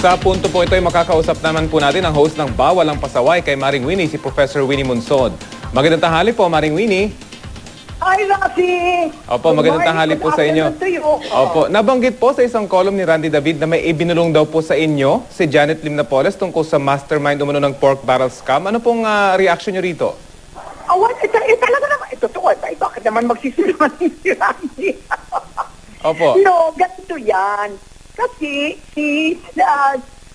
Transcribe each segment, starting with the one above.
Sa punto po ito ay makakausap naman po natin ang host ng Bawal ang Pasaway kay Maring Winnie, si Professor Winnie Munsod. Magandang tanghali po, Maring Winnie. Hi, Rafi! Opo, magandang tanghali po sa inyo. Opo, nabanggit po sa isang column ni Randy David na may ibinulong daw po sa inyo si Janet Lim Napoles tungkol sa mastermind umano ng pork barrel scam. Ano pong reaction nyo rito? Talaga naman, totoo. Bakit naman magsisinungaling si Randy? Opo. No, ganito yan. Kasi si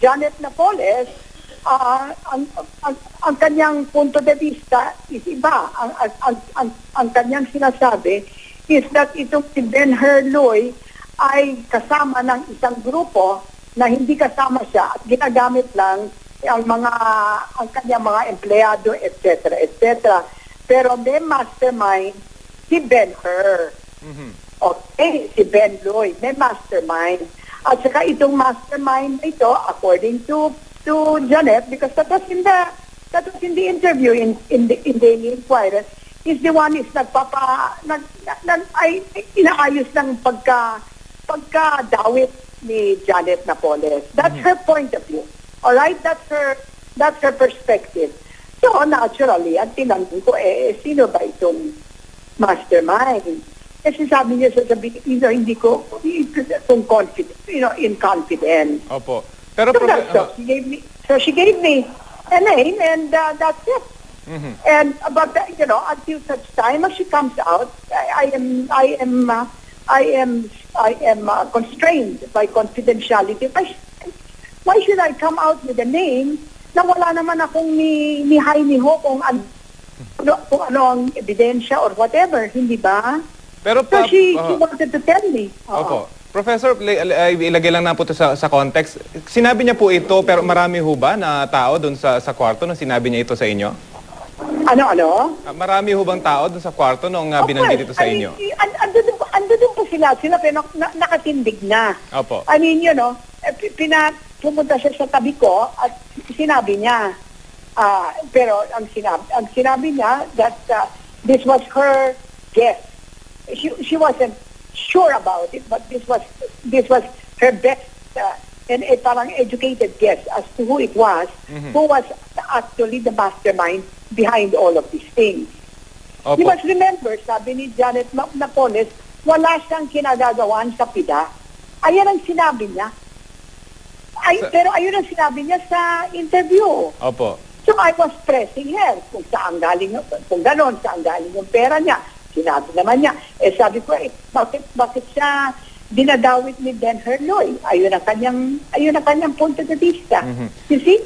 Janet Napoles, ang kanyang punto de vista is iba. Ang kanyang sinasabi is that itong si Ben Herloy ay kasama ng isang grupo na hindi kasama siya at ginagamit lang ang kanyang mga empleyado, etc., etc. Pero may mastermind si Ben Hur. Okay, si Ben Lloyd, may mastermind. At saka itong mastermind ito, according to Janet, because that was in the interview in Daily Inquirer, is the one is inaayos ng pagka-dawit ni Janet Napoles. That's her point of view. All right, that's her perspective. So naturally, ang tinanong ko sino ba itong mastermind? Kasi sabi niya hindi ko kung confident, in confidence. Opo. Pero so she gave me a name and that's it. And but until such time as she comes out, I am constrained by confidentiality. Why should I come out with a name na wala naman akong ni hay ni ho kung ano ang ebidensya or whatever, hindi ba? Pero so she wanted to tell me. Opo. Professor, ilagay lang na po ito sa context. Sinabi niya po ito, pero marami ho ba na tao doon sa kwarto nung sinabi niya ito sa inyo? Ano? Marami ho bang tao doon sa kwarto nung binanggit ito sa inyo? Andun po sila pero nakatindig na. Opo. I mean, pumunta siya sa tabi ko at sinabi niya. Pero ang sinabi niya that this was her guess. She wasn't sure about it, but this was her best and a parang educated guess as to who it was, who was actually the mastermind behind all of these things. Opo. You must remember, sabi ni Janet Napoles, wala siyang kinagagawan sa PIDA. Ayan ang sinabi niya. Pero ayun ang sinabi niya sa interview. Opo. So I was pressing her kung saan galing, kung gano'n, saan galing yung pera niya. Sinabi naman niya. Sabi ko, bakit siya dinadawit ni Ben Herloy? Ayun ang kanyang punto de vista. You see?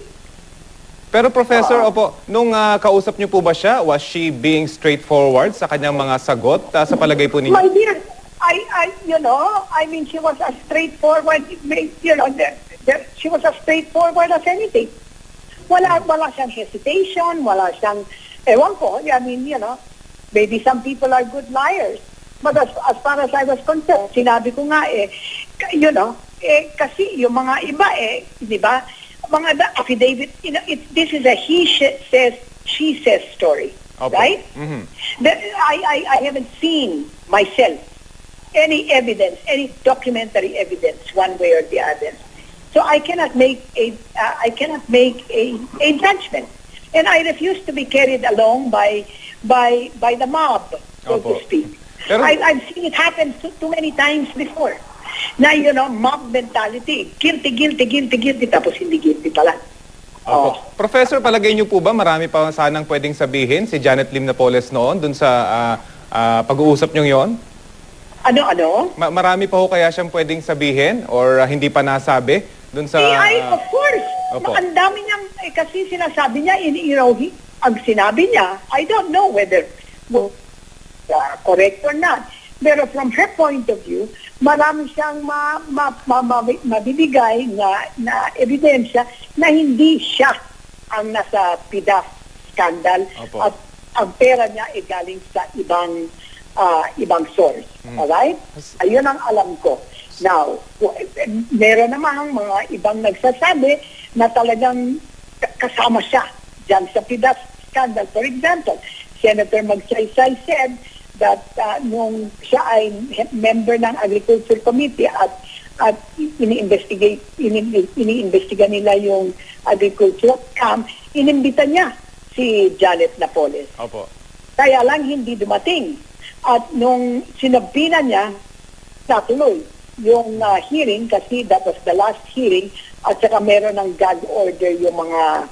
Pero Professor, opo, nung kausap niyo po ba siya, was she being straightforward sa kanyang mga sagot sa palagay po ninyo? My dear, I mean, she was as straightforward, she was as straightforward as anything. Wala siyang hesitation, wala siyang, ewan ko, I mean, maybe some people are good liars. But as far as I was concerned, sinabi ko nga kasi yung mga iba di ba, mga affidavit, this is a she says story, right? I haven't seen myself any evidence, any documentary evidence one way or the other. So I cannot make a judgment. And I refuse to be carried along by the mob, so to speak. Pero, I've seen it happen too many times before. Na, mob mentality. Guilty, tapos hindi guilty pala. Professor, palagay niyo po ba marami pa sanang pwedeng sabihin si Janet Lim Napoles noon dun sa pag-uusap niyo yon? Ano? Marami pa ho kaya siyang pwedeng sabihin or hindi pa nasabi dun sa... of course. Ang dami niyang, kasi sinasabi niya, ang sinabi niya, I don't know whether correct or not. Pero from her point of view, marami siyang mabibigay na ebidensya na hindi siya ang nasa PIDA scandal. Opo. At ang pera niya ay galing sa ibang source. Alright? Ayun ang alam ko. Now, meron namang mga ibang nagsasabi na talagang kasama siya dyan sa PIDA scandal. For example, Senator Magsaysay said that nung siya ay member ng Agriculture Committee at at iniimbestiga nila yung agricultural scam, inimbita niya si Janet Napoles. Opo. Kaya lang hindi dumating. At nung sinabina niya, natuloy yung hearing kasi that was the last hearing at saka meron ng gag order yung mga,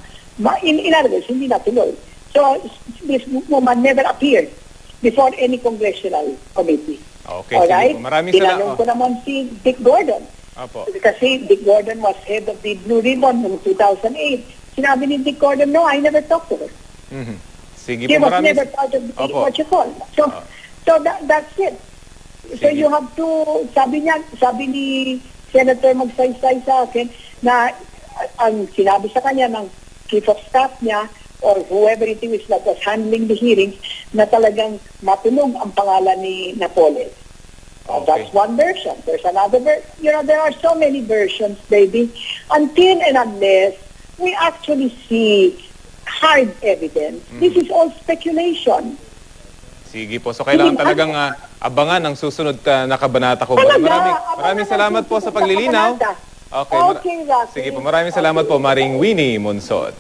in other words, hindi natuloy. So, this woman never appeared before any congressional committee. Okay, alright? sige po. Maraming salamat. Tinanong ko naman si Dick Gordon. Opo. Kasi Dick Gordon was head of the Blue Ribbon noong 2008. Sinabi ni Dick Gordon, no, I never talked to her. Mhm. Sige He po, was maraming... never part of the, Opo. what you call. So that's it. So Sige. you have to, sabi ni Senator Magsaysay sa akin na ang sinabi sa kanya ng chief of staff niya or whoever it is that was handling the hearings na talagang matunog ang pangalan ni Napoles. Okay. That's one version. There's another version. You know, there are so many versions, baby. Until and unless we actually see hard evidence, this is all speculation. Sige po. So kailangan talagang abangan ang susunod na kabanata ko. Maraming salamat po sa paglilinaw. Okay, Okay, Rafi. sige po. Maraming salamat po, Maring Winnie Monsod.